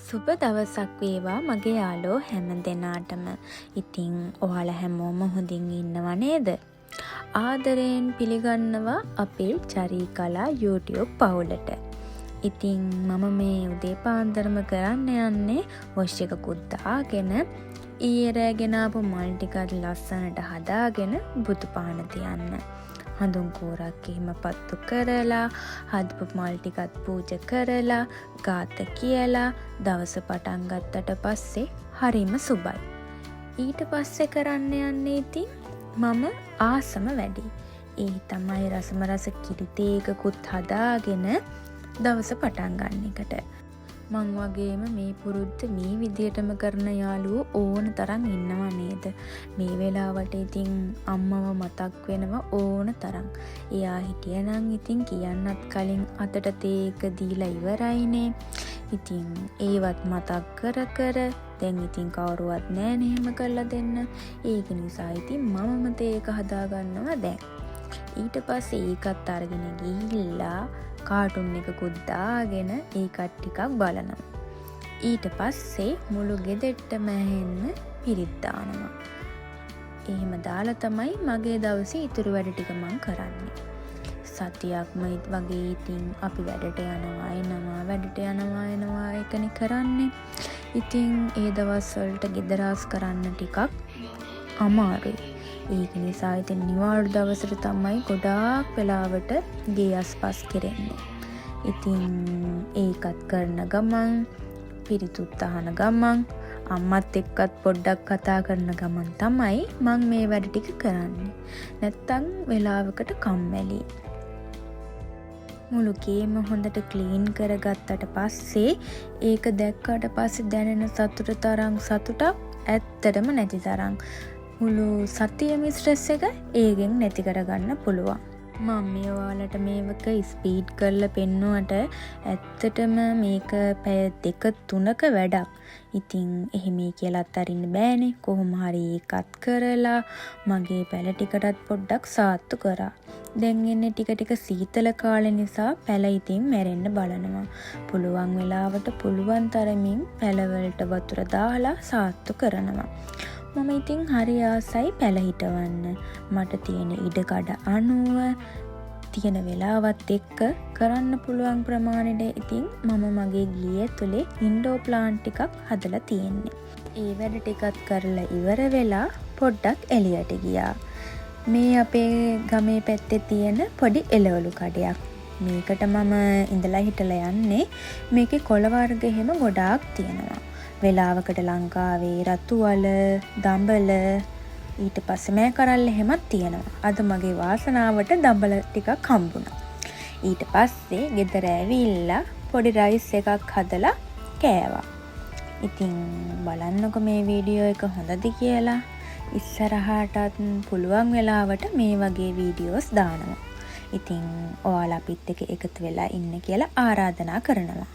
සුබ දවසක් වේවා මගේ යාළුවෝ හැම දෙනාටම. ඉතින් ඔයාලා හැමෝම හොඳින් ඉන්නව නේද? ආදරයෙන් පිළිගන්නවා අපේ චරිකලා YouTube පවුලට. ඉතින් මම මේ උදේ පාන්දරම කරන්න යන්නේ වොෂ් එකකුත් දාගෙන ඊයේ රෑ ගෙනාපු මල් ටිකත් ලස්සනට හදාගෙන බුදු පහන තියන්න. හඳුන් කෝරක් එහෙම පත්තු කරලා හදපු මල් ටිකත් පූජා කරලා ගාත කියලා දවස පටන් ගත්තට පස්සේ හරිම සුබයි. ඊට පස්සේ කරන්න යන්නේ ඉතින් මම ආසම වැඩි. ඒ තමයි රසම රස කිරිතේකකුත් හදාගෙන දවස පටන් ගන්න එකට. මං වගේම මේ පුරුද්ද මේ විදියටම කරන යාළුවෝ ඕන තරම් ඉන්නව නේද? මේ වෙලාවට ඉතින් අම්මව මතක් වෙනවා ඕන තරම්. එයා හිටියනම් ඉතින් කියන්නත් කලින් අතට තේක දීලා ඉවරයිනේ. ඉතින් ඒවත් මතක් කර කර දැන් ඉතින් කවුරුවත් නෑනේ එහෙම කරලා දෙන්න. ඒක නිසා ඉතින් මමම තේක හදා ගන්නවා දැන්. ඊට පස්සේ ඒකත් අරගෙන ගිහිල්ලා කාටුන් එකකුත් දාගෙන ඒකත් ටිකක් බලනවා. ඊට පස්සේ මුළු ගෙදරටම ඇහෙන්න පිරිත් දානවා. එහෙම දාලා තමයි මගේ දවසේ ඉතුරු වැඩ ටික මං කරන්නේ. සතියක්ම වගේ ඉතින් අපි වැඩට යනවා එනවා එකනේ කරන්නේ. ඉතින් ඒ දවස් වලට ගෙදරස් කරන්න ටිකක් අමාරුයි. ඒක නිසා ඉතින් නිවාඩු දවසට තමයි ගොඩාක් වෙලාවට ගේ අස්පස් කෙරෙන්නේ. ඉතින් ඒකත් කරන ගමන් පිරිතුත් අහන ගමන් අම්මත් එක්කත් පොඩ්ඩක් කතා කරන ගමන් තමයි මං මේ වැඩ ටික කරන්නේ. නැත්තම් වෙලාවකට කම්මැලි. මුළු ගේම හොඳට ක්ලීන් කරගත්තට පස්සේ ඒක දැක්කට පස්සේ දැනෙන සතුට තරම් සතුටක් ඇත්තටම නැති තරම්. මුළු සතියම ස්ට්‍රෙස් එක ඒකෙන් නැති කරගන්න පුළුවන්. මම මේ ඔයාලට මේක ස්පීඩ් කරලා පෙන්නුවට ඇත්තටම මේක පැය 2-3ක වැඩක්. ඉතින් එහෙම කියලාත් අරින්න බෑනේ. කොහොම හරි ඒකත් කරලා මගේ පැල ටිකටත් පොඩ්ඩක් සාත්තු කරා. දැන් එන්නේ ටික ටික සීතල කාලේ නිසා පැල ඉතින් මැරෙන්න බලනවා. පුළුවන් වෙලාවට පුළුවන් තරමින් පැලවලට වතුර දාලා සාත්තු කරනවා. මම ඉතින් හරි ආසයි පැල හිටවන්න. මට තියෙන ඉඩකඩ අනුව තියෙන වෙලාවත් එක්ක කරන්න පුළුවන් ප්‍රමාණයට ඉතින් මම මගේ ගියේ ඇතුලේ ඉන්ඩෝ ප්ලාන්ට් ටිකක් හදලා තියෙන්නේ. ඒ වැඩ ටිකත් කරලා ඉවර වෙලා පොඩ්ඩක් එළියට ගියා. මේ අපේ ගමේ පැත්තේ තියෙන පොඩි එළවලු කඩයක්. මේකට මම ඉඳලා හිටලා යන්නේ. මේකේ කොළ වර්ග එහෙම ගොඩාක් තියෙනවා. වෙලාවකට ලංකාවේ රතුවල, දඹල, ඊට පස්සේ මෑ කරල්ල එහෙමත් තියෙනවා. අද මගේ වාසනාවට දඹල ටිකක් හම්බුණා. ඊට පස්සේ ගෙදර ඇවිල්ලා පොඩි රයිස් එකක් හදලා කෑවා. ඉතින් බලන්නකො මේ වීඩියෝ එක හොඳද කියලා. ඉස්සරහටත් පුළුවන් වෙලාවට මේ වගේ වීඩියෝස් දානවා. ඉතින් ඔයාලා අපිත් එක්ක එකතු වෙලා ඉන්න කියලා ආරාධනා කරනවා.